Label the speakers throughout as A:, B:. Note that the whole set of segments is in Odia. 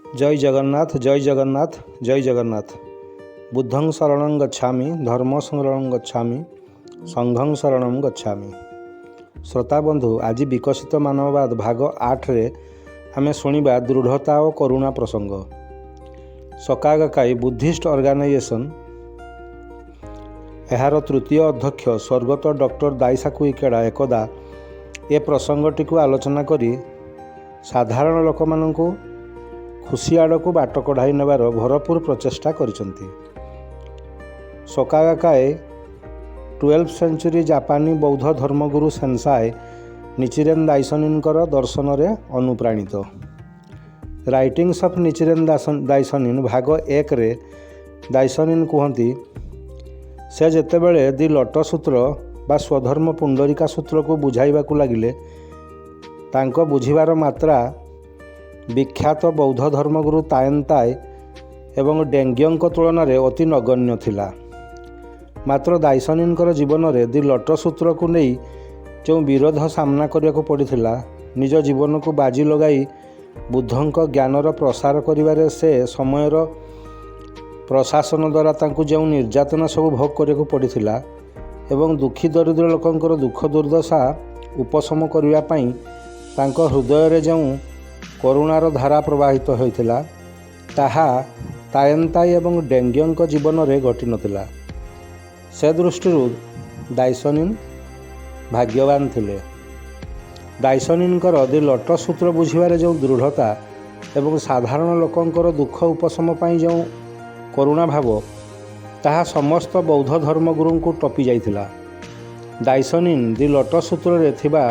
A: जय जगन्नाथ जय जगन्नाथ जय जगन्नाथ। बुद्धं शरणं गच्छामि, धर्म शरणं गच्छामि, संघं शरणं गच्छामि। श्रोता बंधु, आज विकसित मानववाद भाग 8 रे आमे शुणिबा दृढ़ता और करुणा प्रसंग। सकागाकाई बुद्धिस्ट ऑर्गेनाइजेशन एहार तृतीय अध्यक्ष स्वर्गत डॉक्टर दाइसाकु इकेडा एकदा ए प्रसंगटी को आलोचना करी साधारण लोक माननकु खुशी आड़ को बाट कढ़ाई नेबार भरपूर प्रचेष्टा करिसंती। सकागाकाए 12th सेंचुरी जापानी बौद्ध धर्मगुरु सेंसाई निचिरेन दाइसनिनकर दर्शन रे अनुप्राणित। राइटिंग्स ऑफ निचिरेन दाइसनिन भाग 1 रे दाइसनिन कहती से जेतेबेले दि लट सूत्र बा स्वधर्म पुंडरीका सूत्र को बुझाइबाकू लागिले तांको बुझिबार मात्रा विख्यात बौद्ध धर्मगुरु ताएनताए एवं डेंग्योंक तुलन में अति नगण्य थिला। मात्र दाइसनिनकर जीवन में दि लट सूत्र को नहीं जो विरोध सामना करने को पड़ता, निज जीवन को बाजी लगाई बुद्धंक ज्ञानर प्रसार करिवारे से समयर प्रशासन द्वारा तांकु जो निर्यातना सब भोग करने को पड़ता एवं दुखी दरिद्र लोकंकर दुख दुर्दशा उपशम करने पाई तांको हृदय रे जो करुणार धारा प्रवाहित होता ताहा ताएनताई एवं डेंग्योंक जीवन में घटी नथिला। से दृष्टि दाइसनिन भाग्यवान थिले। दाइसनिनकर दि लट सूत्र बुझिबारे जो दृढ़ता एवं साधारण लोकंकर दुख उपशम पाई जो करुणा भाव ताहा समस्त बौद्ध धर्मगुरु को टपी जाइथिला। दाइसनिन दि लट सूत्र रे थिबा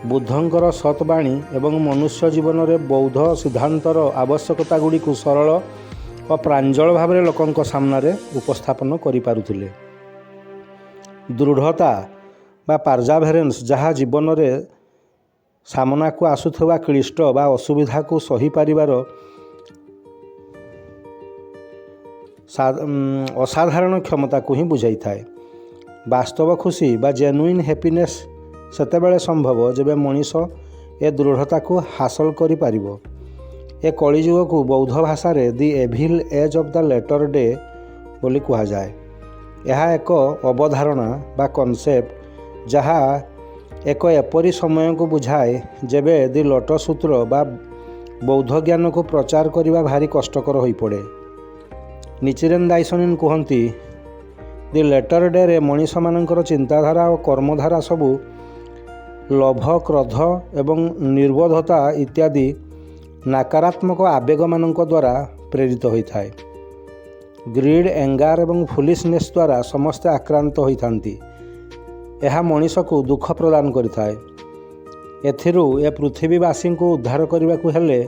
A: बुद्धंकर सतबाणी एवं मनुष्य जीवन में बौद्ध सिद्धांतर आवश्यकता गुड़ी को सरल और प्रांजल भाव में लोकंक सामने उपस्थापन करिपारुथिले। दृढ़ता बा पार्जाभेरेन्स जहाँ जीवन में सामना को आसुथवा क्लिष्ट बा असुविधा को सही पारिबार असाधारण क्षमता को ही बुझाई थाए। वास्तव खुशी बा जेन्युइन हैप्पीनेस सेतेबेले संभव जेबे मनीष ए दृढ़ता को हासिल करि पारिबो। ए कलिजुग को बौद्ध भाषा रे the evil age of the latter day बोली कहा जाए। यह एक अवधारणा बा कॉन्सेप्ट जहाँ एक एपरी समय को बुझाए जेबे दि लट सूत्र बा बौद्ध ज्ञान को प्रचार करने भारी कष्टकर हो पड़े। निचिरेन दाइसनिन कहती दि लेटर डे रे मनीष मानकर चिंताधारा और कर्मधारा सबू लोभ क्रोध एवं निर्बोधता इत्यादि नकारात्मक आवेग मानक द्वारा प्रेरित होता है। ग्रीड एंगार एवं फुलिशनेस द्वारा समस्ते आक्रांत होती। यह मनीष को दुख प्रदान करिथाए। एथिरु ए पृथ्वीवासी को उद्धार करने को हेले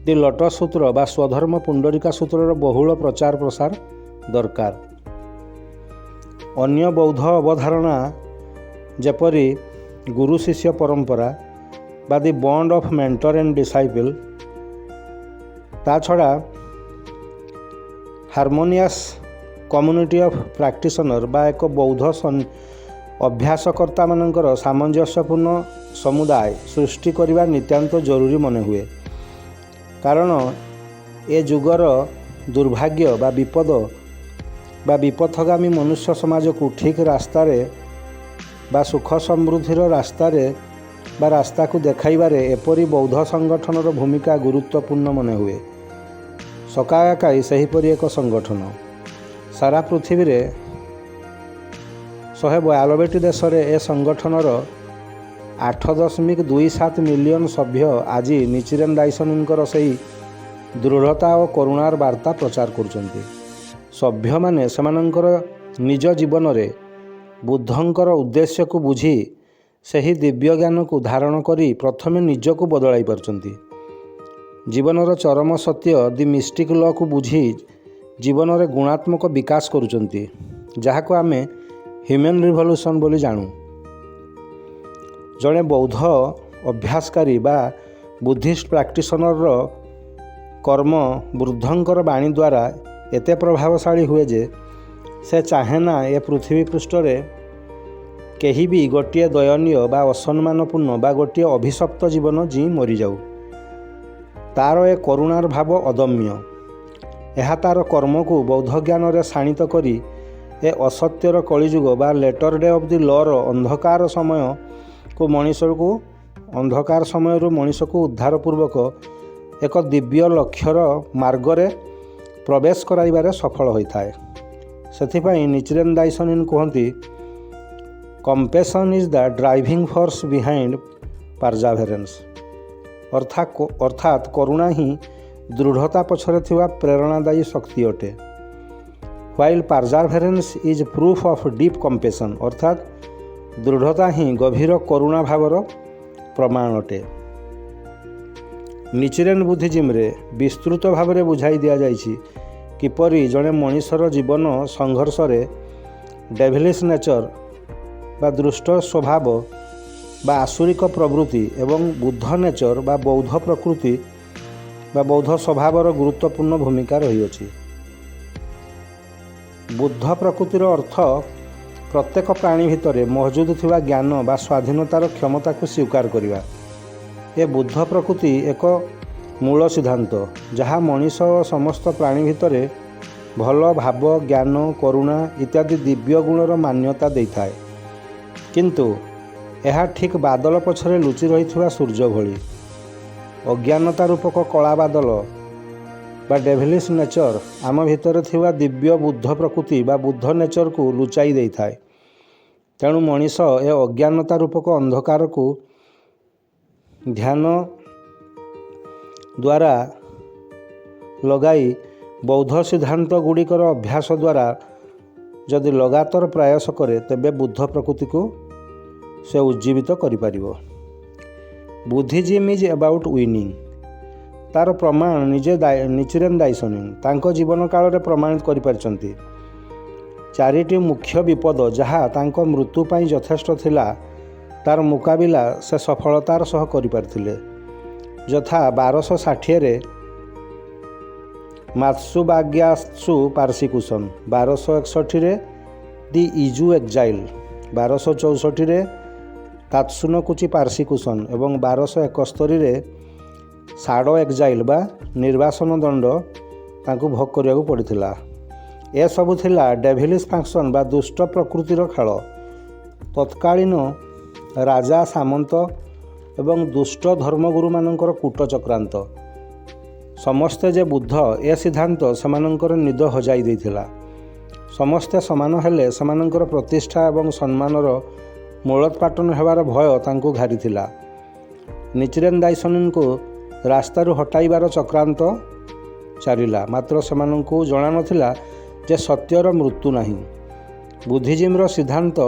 A: दि लट सूत्र बा स्वधर्म पुंडरीका सूत्रर बहुल प्रचार प्रसार दरकार। अन्य बौद्ध अवधारणा जेपरी गुरु शिष्य परंपरा बा the bond of mentor and disciple ता छड़ा हार्मोनियस कम्युनिटी ऑफ प्रैक्टिशनर बा एक बौद्ध अभ्यासकर्ता मानकर सामंजस्यपूर्ण समुदाय सृष्टि करने नितांत जरूरी मन हुए। कारण ए जुगर दुर्भाग्य बा विपद बा विपथगामी मनुष्य समाज को ठीक रास्ता बा सुख समृद्धिर रास्तार बा रास्ता को देखाइबारे एपरी बौद्ध संगठनर भूमिका गुरुत्वपूर्ण मन हुए। सकागाकाई सेहीपरि एक संगठन सारा पृथ्वी रे 192 देश रे ए संगठनर 8.27 मिलियन सभ्य आज निचिरेन दाइसनिनकर सही दृढ़ता और करुणार वार्ता प्रचार करुचंती। सभ्य माने सेमानंकर निज जीवन रे बुद्धंकर उद्देश्य को बुझी सही दिव्य ज्ञान को धारण करी प्रथमे निज को बदलाई पारचंती। जीवनर चरम सत्य दि मिस्टिक लॉ को बुझी जीवन रे गुणात्मक विकास करुचंती, जहाँ को आमे ह्यूमन रिवोल्यूशन बोली जानू। जड़े बौद्ध अभ्यासकारी बा बुद्धिस्ट प्रैक्टिशनर कर्म बुद्धंकर बाणी द्वारा एते प्रभावशाली हुए जे से चाहे ना ए पृथ्वी पृष्ठ रे केही भी गोटे दयनीय बा असम्मानपूर्ण बा गोटे अभिशप्त जीवन जी मरी जाऊ। ତାର ଏ କରୁଣାର ଭାବ ଅଦମ୍ୟ। ଏହା ତାର କର୍ମକୁ ବୌଦ୍ଧ ଜ୍ଞାନରେ ଶାଣିତ କରି ଏ ଅସତ୍ୟର କଳିଯୁଗ ବା ଲେଟର ଡେ ଅଫ୍ ଦି ଲର ଅନ୍ଧକାର ସମୟରୁ ମଣିଷକୁ ଉଦ୍ଧାର ପୂର୍ବକ ଏକ ଦିବ୍ୟ ଲକ୍ଷ୍ୟର ମାର୍ଗରେ ପ୍ରବେଶ କରାଇବାରେ ସଫଳ ହୋଇଥାଏ। ସେଥିପାଇଁ ନିଚିରେନ ଦାଇସନିନ୍ କୁହନ୍ତି, compassion is the driving force behind perseverance. ଅର୍ଥାତ୍ କରୁଣା ହିଁ ଦୃଢ଼ତା ପଛରେ ଥିବା ପ୍ରେରଣାଦାୟୀ ଶକ୍ତି ଅଟେ। While perseverance is proof of deep compassion. ଅର୍ଥାତ୍ ଦୃଢ଼ତା ହିଁ ଗଭୀର କରୁଣା ଭାବର ପ୍ରମାଣ ଅଟେ। ନିଚିରେନ ବୁଦ୍ଧିଜିମ୍ରେ ବିସ୍ତୃତ ଭାବରେ ବୁଝାଇ ଦିଆଯାଇଛି କିପରି ଜଣେ ମଣିଷର ଜୀବନ ସଂଘର୍ଷରେ ଡେଭିଲିସ୍ ନେଚର ବା ଦୁଷ୍ଟ ସ୍ୱଭାବ ବା ଆସୁରିକ ପ୍ରବୃତ୍ତି ଏବଂ ବୁଦ୍ଧ ନେଚର ବା ବୌଦ୍ଧ ପ୍ରକୃତି ବା ବୌଦ୍ଧ ସ୍ୱଭାବର ଗୁରୁତ୍ୱପୂର୍ଣ୍ଣ ଭୂମିକା ରହିଅଛି। ବୁଦ୍ଧ ପ୍ରକୃତିର ଅର୍ଥ ପ୍ରତ୍ୟେକ ପ୍ରାଣୀ ଭିତରେ ମହଜୁଦ ଥିବା ଜ୍ଞାନ ବା ସ୍ୱାଧୀନତାର କ୍ଷମତାକୁ ସ୍ୱୀକାର କରିବା। ଏ ବୁଦ୍ଧ ପ୍ରକୃତି ଏକ ମୂଳ ସିଦ୍ଧାନ୍ତ ଯାହା ମଣିଷ ଓ ସମସ୍ତ ପ୍ରାଣୀ ଭିତରେ ଭଲ ଭାବ, ଜ୍ଞାନ, କରୁଣା ଇତ୍ୟାଦି ଦିବ୍ୟ ଗୁଣର ମାନ୍ୟତା ଦେଇଥାଏ। କିନ୍ତୁ ଏହା ଠିକ୍ ବାଦଲ ପଛରେ ଲୁଚି ରହିଥିବା ସୂର୍ଯ୍ୟ ଭଳି। ଅଜ୍ଞାନତା ରୂପକ କଳା ବାଦଲ ବା ଡେଭିଲିସ୍ ନେଚର ଆମ ଭିତରେ ଥିବା ଦିବ୍ୟ ବୁଦ୍ଧ ପ୍ରକୃତି ବା ବୁଦ୍ଧ ନେଚରକୁ ଲୁଚାଇ ଦେଇଥାଏ। ତେଣୁ ମଣିଷ ଏ ଅଜ୍ଞାନତା ରୂପକ ଅନ୍ଧକାରକୁ ଧ୍ୟାନ ଦ୍ୱାରା ଲଗାଇ ବୌଦ୍ଧ ସିଦ୍ଧାନ୍ତ ଗୁଡ଼ିକର ଅଭ୍ୟାସ ଦ୍ୱାରା ଯଦି ଲଗାତାର ପ୍ରୟାସ କରେ ତେବେ ବୁଦ୍ଧ ପ୍ରକୃତିକୁ ସେ ଉଜ୍ଜୀବିତ କରିପାରିବ। Buddhism is about winning. ତାର ପ୍ରମାଣ ନିଜେ ନିଚିରେନ ଦାଇସନିନ୍ ତାଙ୍କ ଜୀବନ କାଳରେ ପ୍ରମାଣିତ କରିପାରିଛନ୍ତି। 4ଟି ମୁଖ୍ୟ ବିପଦ ଯାହା ତାଙ୍କ ମୃତ୍ୟୁ ପାଇଁ ଯଥେଷ୍ଟ ଥିଲା ତାର ମୁକାବିଲା ସେ ସଫଳତାର ସହ କରିପାରିଥିଲେ। ଯଥା 1260ରେ ମାତ୍ସୁବାଗ୍ୟାତ୍ସୁ ପାର୍ସିକୁସନ୍, 1261ରେ ଦି ଇଜୁ ଏକ୍ଜାଇଲ୍, 1264ରେ ତାତ୍ସୁନୋକୁଚି ପାର୍ସିକୁସନ୍ ଏବଂ 1271ରେ ସାଡ଼ୋ ଏକ୍ଜାଇଲ୍ ବା ନିର୍ବାସନ ଦଣ୍ଡ ତାଙ୍କୁ ଭୋଗ କରିବାକୁ ପଡ଼ିଥିଲା। ଏସବୁ ଥିଲା ଡେଭିଲିସ୍ ଫାଙ୍କସନ୍ ବା ଦୁଷ୍ଟ ପ୍ରକୃତିର ଖେଳ। ତତ୍କାଳୀନ ରାଜା, ସାମନ୍ତ ଏବଂ ଦୁଷ୍ଟ ଧର୍ମଗୁରୁମାନଙ୍କର କୂଟ ଚକ୍ରାନ୍ତ। ସମସ୍ତେ ଯେ ବୁଦ୍ଧ ଏ ସିଦ୍ଧାନ୍ତ ସେମାନଙ୍କର ନିଦ ହଜାଇ ଦେଇଥିଲା। ସମସ୍ତେ ସମାନ ହେଲେ ସେମାନଙ୍କର ପ୍ରତିଷ୍ଠା ଏବଂ ସମ୍ମାନର ମୂଳୋତ୍ପାଟନ ହେବାର ଭୟ ତାଙ୍କୁ ଘାରିଥିଲା। ନିଚିରେନ ଦାଇସନିନ୍ଙ୍କୁ ରାସ୍ତାରୁ ହଟାଇବାର ଚକ୍ରାନ୍ତ ଚାଲିଲା, ମାତ୍ର ସେମାନଙ୍କୁ ଜଣାନଥିଲା ଯେ ସତ୍ୟର ମୃତ୍ୟୁ ନାହିଁ। ବୁଦ୍ଧିଜିମ୍ର ସିଦ୍ଧାନ୍ତ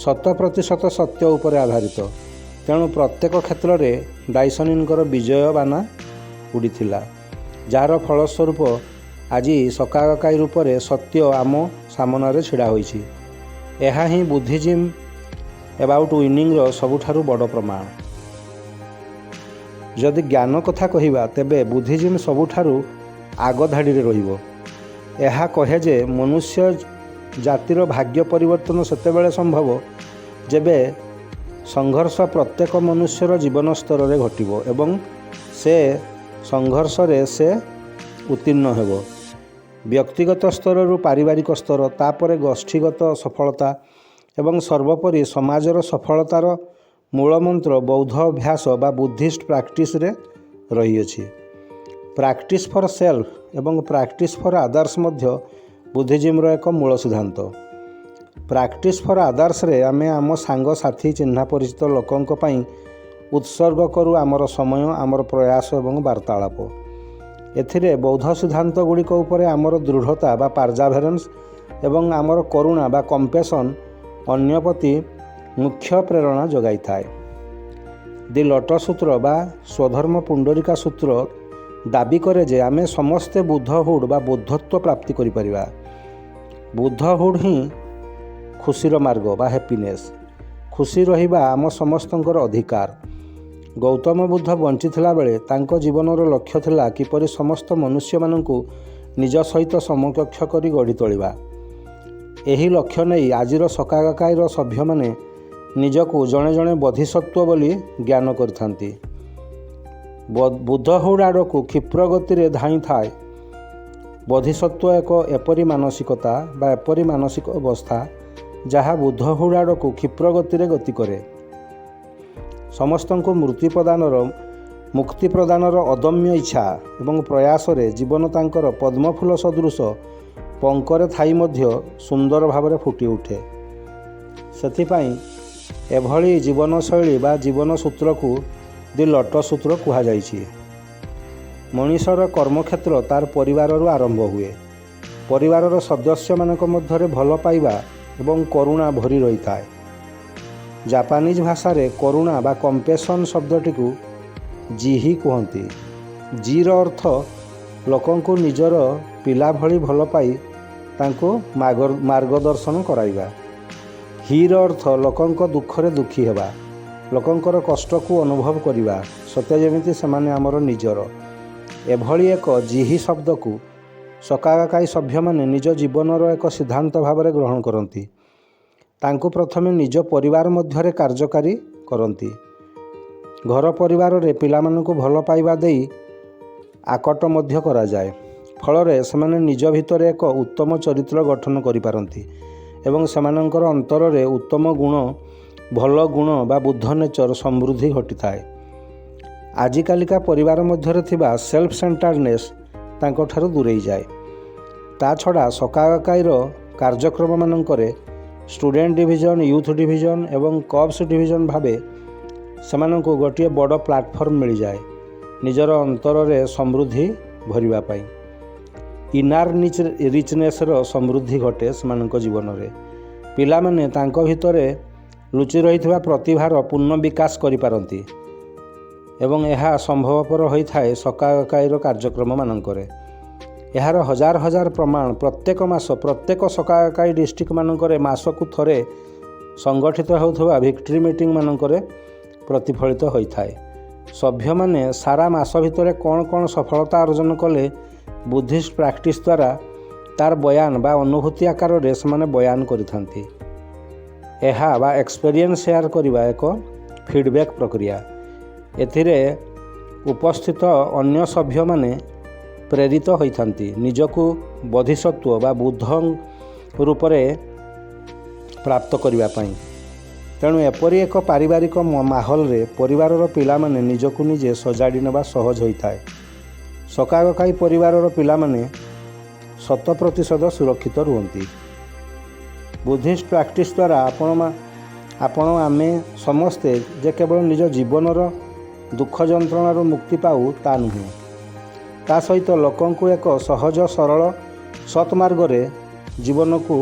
A: 100% ସତ୍ୟ ଉପରେ ଆଧାରିତ। ତେଣୁ ପ୍ରତ୍ୟେକ କ୍ଷେତ୍ରରେ ଦାଇସନିନ୍ଙ୍କର ବିଜୟ ବାନା ଉଡ଼ିଥିଲା, ଯାହାର ଫଳସ୍ୱରୂପ ଆଜି ସକାକାଇ ରୂପରେ ସତ୍ୟ ଆମ ସାମନାରେ ଛିଡ଼ା ହୋଇଛି। ଏହା ହିଁ ବୁଦ୍ଧିଜିମ୍ ଏବାଉଟ୍ ୱିନିଂର ସବୁଠାରୁ ବଡ଼ ପ୍ରମାଣ। ଯଦି ଜ୍ଞାନ କଥା କହିବା ତେବେ ବୁଦ୍ଧିଜିମ୍ ସବୁଠାରୁ ଆଗ ଧାଡ଼ିରେ ରହିବ। ଏହା କହେ ଯେ ମନୁଷ୍ୟ ଜାତିର ଭାଗ୍ୟ ପରିବର୍ତ୍ତନ ସେତେବେଳେ ସମ୍ଭବ ଯେବେ ସଂଘର୍ଷ ପ୍ରତ୍ୟେକ ମନୁଷ୍ୟର ଜୀବନ ସ୍ତରରେ ଘଟିବ ଏବଂ ସେ ସଂଘର୍ଷରେ ସେ ଉତ୍ତୀର୍ଣ୍ଣ ହେବ। ବ୍ୟକ୍ତିଗତ ସ୍ତରରୁ ପାରିବାରିକ ସ୍ତର, ତାପରେ ଗୋଷ୍ଠୀଗତ ସଫଳତା ଏବଂ ସର୍ବୋପରି ସମାଜର ସଫଳତାର ମୂଳମନ୍ତ୍ର ବୌଦ୍ଧ ଅଭ୍ୟାସ ବା ବୁଦ୍ଧିଷ୍ଟ ପ୍ରାକ୍ଟିସରେ ରହିଅଛି। ପ୍ରାକ୍ଟିସ୍ ଫର୍ ସେଲ୍ଫ ଏବଂ ପ୍ରାକ୍ଟିସ୍ ଫର୍ ଆଦର୍ସ ମଧ୍ୟ ବୁଦ୍ଧିଜିମ୍ର ଏକ ମୂଳ ସିଦ୍ଧାନ୍ତ। ପ୍ରାକ୍ଟିସ୍ ଫର୍ ଆଦର୍ସରେ ଆମେ ଆମ ସାଙ୍ଗସାଥି, ଚିହ୍ନା ପରିଚିତ ଲୋକଙ୍କ ପାଇଁ ଉତ୍ସର୍ଗ କରୁ ଆମର ସମୟ, ଆମର ପ୍ରୟାସ ଏବଂ ବାର୍ତ୍ତାଳାପ। ଏଥିରେ ବୌଦ୍ଧ ସିଦ୍ଧାନ୍ତ ଗୁଡ଼ିକ ଉପରେ ଆମର ଦୃଢ଼ତା ବା ପାର୍ଜାଭେରେନ୍ସ ଏବଂ ଆମର କରୁଣା ବା କମ୍ପେସନ୍ ଅନ୍ୟ ପ୍ରତି ମୁଖ୍ୟ ପ୍ରେରଣା ଯୋଗାଇଥାଏ। ଦି ଲୋଟସ୍ ସୂତ୍ର ବା ସ୍ୱଧର୍ମ ପୁଣ୍ଡରିକା ସୂତ୍ର ଦାବି କରେ ଯେ ଆମେ ସମସ୍ତେ ବୁଦ୍ଧହୁଡ୍ ବା ବୁଦ୍ଧତ୍ୱ ପ୍ରାପ୍ତି କରିପାରିବା। ବୁଦ୍ଧହୁଡ୍ ହିଁ ଖୁସିର ମାର୍ଗ ବା ହ୍ୟାପିନେସ୍। ଖୁସି ରହିବା ଆମ ସମସ୍ତଙ୍କର ଅଧିକାର। ଗୌତମ ବୁଦ୍ଧ ବଞ୍ଚିଥିଲା ବେଳେ ତାଙ୍କ ଜୀବନର ଲକ୍ଷ୍ୟ ଥିଲା କିପରି ସମସ୍ତ ମନୁଷ୍ୟମାନଙ୍କୁ ନିଜ ସହିତ ସମକକ୍ଷ କରି ଗଢ଼ି ତୋଳିବା। ଏହି ଲକ୍ଷ୍ୟ ନେଇ ଆଜିର ସକାକାଇର ସଭ୍ୟମାନେ ନିଜକୁ ଜଣେ ଜଣେ ବୋଧିସତ୍ତ୍ୱ ବୋଲି ଜ୍ଞାନ କରିଥାନ୍ତି। ବୁଦ୍ଧହୁଡ଼ ଆଡ଼କୁ କ୍ଷିପ୍ର ଗତିରେ ଧାଇଁ ଥାଏ। ବୋଧିସତ୍ତ୍ୱ ଏକ ଏପରି ମାନସିକତା ବା ଏପରି ମାନସିକ ଅବସ୍ଥା ଯାହା ବୁଦ୍ଧହୁଡ଼ ଆଡ଼କୁ କ୍ଷିପ୍ର ଗତିରେ ଗତି କରେ। ସମସ୍ତଙ୍କୁ ମୁକ୍ତି ପ୍ରଦାନର ଅଦମ୍ୟ ଇଚ୍ଛା ଏବଂ ପ୍ରୟାସରେ ଜୀବନ ତାଙ୍କର ପଦ୍ମଫୁଲ ସଦୃଶ ପଙ୍କରେ ଥାଇ ମଧ୍ୟ ସୁନ୍ଦର ଭାବରେ ଫୁଟି ଉଠେ। ସେଥିପାଇଁ ଏଭଳି ଜୀବନଶୈଳୀ ବା ଜୀବନ ସୂତ୍ରକୁ ଦି ଲୋଟସ୍ ସୂତ୍ର କୁହାଯାଇଛି। ମଣିଷର କର୍ମକ୍ଷେତ୍ର ତାର ପରିବାରରୁ ଆରମ୍ଭ ହୁଏ। ପରିବାରର ସଦସ୍ୟମାନଙ୍କ ମଧ୍ୟରେ ଭଲ ପାଇବା ଏବଂ କରୁଣା ଭରି ରହିଥାଏ। ଜାପାନିଜ୍ ଭାଷାରେ କରୁଣା ବା କମ୍ପେସନ୍ ଶବ୍ଦଟିକୁ ଜିହି କୁହନ୍ତି। ଜିର ଅର୍ଥ ଲୋକଙ୍କୁ ନିଜର ପିଲା ଭଳି ଭଲ ପାଇ ତାଙ୍କୁ ମାର୍ଗଦର୍ଶନ କରାଇବା। ହିର ଅର୍ଥ ଲୋକଙ୍କ ଦୁଃଖରେ ଦୁଃଖୀ ହେବା, ଲୋକଙ୍କର କଷ୍ଟକୁ ଅନୁଭବ କରିବା ସତେ ଯେମିତି ସେମାନେ ଆମର ନିଜର। ଏଭଳି ଏକ ଜିହି ଶବ୍ଦକୁ ସକାଗାକାଇ ସଭ୍ୟମାନେ ନିଜ ଜୀବନର ଏକ ସିଦ୍ଧାନ୍ତ ଭାବରେ ଗ୍ରହଣ କରନ୍ତି। ତାଙ୍କୁ ପ୍ରଥମେ ନିଜ ପରିବାର ମଧ୍ୟରେ କାର୍ଯ୍ୟକାରୀ କରନ୍ତି। ଘର ପରିବାରରେ ପିଲାମାନଙ୍କୁ ଭଲ ପାଇବା ଦେଇ ଆକଟ ମଧ୍ୟ କରାଯାଏ। ଫଳରେ ସେମାନେ ନିଜ ଭିତରେ ଏକ ଉତ୍ତମ ଚରିତ୍ର ଗଠନ କରିପାରନ୍ତି ଏବଂ ସେମାନଙ୍କର ଅନ୍ତରରେ ଉତ୍ତମ ଗୁଣ, ଭଲ ଗୁଣ ବା ବୁଦ୍ଧ ନେଚର ସମୃଦ୍ଧି ଘଟିଥାଏ। ଆଜିକାଲିକା ପରିବାର ମଧ୍ୟରେ ଥିବା ସେଲ୍ଫ ସେଣ୍ଟାର୍ଡନେସ୍ ତାଙ୍କଠାରୁ ଦୂରେଇ ଯାଏ। ତା ଛଡ଼ା ସକାଗାକାଇର କାର୍ଯ୍ୟକ୍ରମମାନଙ୍କରେ ଷ୍ଟୁଡେଣ୍ଟ ଡିଭିଜନ, ୟୁଥ୍ ଡିଭିଜନ ଏବଂ କପ୍ସ ଡିଭିଜନ ଭାବେ ସେମାନଙ୍କୁ ଗୋଟିଏ ବଡ଼ ପ୍ଲାଟଫର୍ମ ମିଳିଯାଏ ନିଜର ଅନ୍ତରରେ ସମୃଦ୍ଧି ଭରିବା ପାଇଁ। ଇନାର ରିଚନେସ୍ର ସମୃଦ୍ଧି ଘଟେ ସେମାନଙ୍କ ଜୀବନରେ। ପିଲାମାନେ ତାଙ୍କ ଭିତରେ ଲୁଚି ରହିଥିବା ପ୍ରତିଭାର ପୂର୍ଣ୍ଣ ବିକାଶ କରିପାରନ୍ତି ଏବଂ ଏହା ସମ୍ଭବପର ହୋଇଥାଏ ସକାଗାକାଇର କାର୍ଯ୍ୟକ୍ରମମାନଙ୍କରେ। ଏହାର ହଜାର ହଜାର ପ୍ରମାଣ ପ୍ରତ୍ୟେକ ମାସ ପ୍ରତ୍ୟେକ ସକାଗାକାଇ ଡିଷ୍ଟ୍ରିକ୍ଟମାନଙ୍କରେ ମାସକୁ ଥରେ ସଂଗଠିତ ହେଉଥିବା ଭିକ୍ଟ୍ରି ମିଟିଂମାନଙ୍କରେ ପ୍ରତିଫଳିତ ହୋଇଥାଏ। ସଭ୍ୟମାନେ ସାରା ମାସ ଭିତରେ କ'ଣ କ'ଣ ସଫଳତା ଅର୍ଜନ କଲେ ବୁଦ୍ଧିଷ୍ଟ ପ୍ରାକ୍ଟିସ୍ ଦ୍ୱାରା ତାର ବୟାନ ବା ଅନୁଭୂତି ଆକାରରେ ସେମାନେ ବୟାନ କରିଥାନ୍ତି। ଏହା ବା ଏକ୍ସପେରିଏନ୍ସ ସେୟାର କରିବା ଏକ ଫିଡ଼ବ୍ୟାକ୍ ପ୍ରକ୍ରିୟା। ଏଥିରେ ଉପସ୍ଥିତ ଅନ୍ୟ ସଭ୍ୟମାନେ ପ୍ରେରିତ ହୋଇଥାନ୍ତି ନିଜକୁ ବୋଧିସତ୍ତ୍ୱ ବା ବୁଦ୍ଧ ରୂପରେ ପ୍ରାପ୍ତ କରିବା ପାଇଁ। ତେଣୁ ଏପରି ଏକ ପାରିବାରିକ ମାହୋଲରେ ପରିବାରର ପିଲାମାନେ ନିଜକୁ ନିଜେ ସଜାଡ଼ି ନେବା ସହଜ ହୋଇଥାଏ। ସକାଗାକାଇ ପରିବାରର ପିଲାମାନେ 100% ସୁରକ୍ଷିତ ରୁହନ୍ତି। ବୁଦ୍ଧିଷ୍ଟ ପ୍ରାକ୍ଟିସ୍ ଦ୍ୱାରା ଆମେ ସମସ୍ତେ ଯେ କେବଳ ନିଜ ଜୀବନର ଦୁଃଖ ଯନ୍ତ୍ରଣାରୁ ମୁକ୍ତି ପାଉ ତା ନୁହେଁ, ତା ସହିତ ଲୋକଙ୍କୁ ଏକ ସହଜ ସରଳ ସତ୍ ମାର୍ଗରେ ଜୀବନକୁ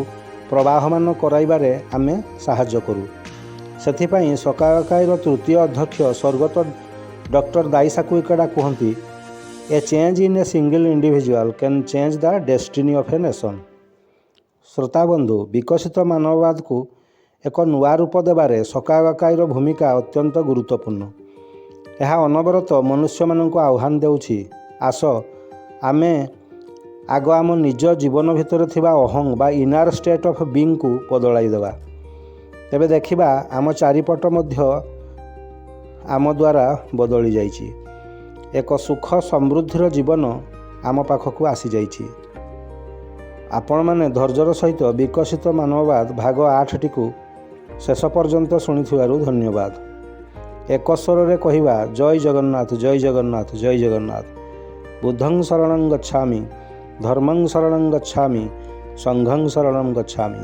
A: ପ୍ରବାହମାନ କରାଇବାରେ ଆମେ ସାହାଯ୍ୟ କରୁ। ସେଥିପାଇଁ ସକାଗାକାଇର ତୃତୀୟ ଅଧ୍ୟକ୍ଷ ସ୍ୱର୍ଗତ ଡକ୍ଟର ଦାଇସାକୁ ଇକେଡା କୁହନ୍ତି, a change in a single individual can change the destiny of a nation. ଶ୍ରୋତାବନ୍ଧୁ, ବିକଶିତ ମାନବବାଦକୁ ଏକ ନୂଆ ରୂପ ଦେବାରେ ସକାଗାକାଇର ଭୂମିକା ଅତ୍ୟନ୍ତ ଗୁରୁତ୍ୱପୂର୍ଣ୍ଣ। ଏହା ଅନବରତ ମନୁଷ୍ୟମାନଙ୍କୁ ଆହ୍ୱାନ ଦେଉଛି, ଆସ ଆମେ ଆଗ ଆମ ନିଜ ଜୀବନ ଭିତରେ ଥିବା ଅହଂ ବା ଇନାର ଷ୍ଟେଟ୍ ଅଫ୍ ବିଙ୍ଗକୁ ବଦଳାଇ ଦେବା। ତେବେ ଦେଖିବା ଆମ ଚାରିପଟ ମଧ୍ୟ ଆମ ଦ୍ୱାରା ବଦଳି ଯାଇଛି। ଏକ ସୁଖ ସମୃଦ୍ଧିର ଜୀବନ ଆମ ପାଖକୁ ଆସିଯାଇଛି। ଆପଣମାନେ ଧୈର୍ଯ୍ୟର ସହିତ ବିକଶିତ ମାନବବାଦ ଭାଗ 8ଟିକୁ ଶେଷ ପର୍ଯ୍ୟନ୍ତ ଶୁଣିଥିବାରୁ ଧନ୍ୟବାଦ। ଏକ ସ୍ୱରରେ କହିବା, ଜୟ ଜଗନ୍ନାଥ, ଜୟ ଜଗନ୍ନାଥ, ଜୟ ଜଗନ୍ନାଥ। ବୁଦ୍ଧଂ ଶରଣଂ ଗଚ୍ଛାମି, ଧର୍ମଂ ଶରଣଂ ଗଚ୍ଛାମି, ସଂଘଂ ଶରଣଂ ଗଚ୍ଛାମି।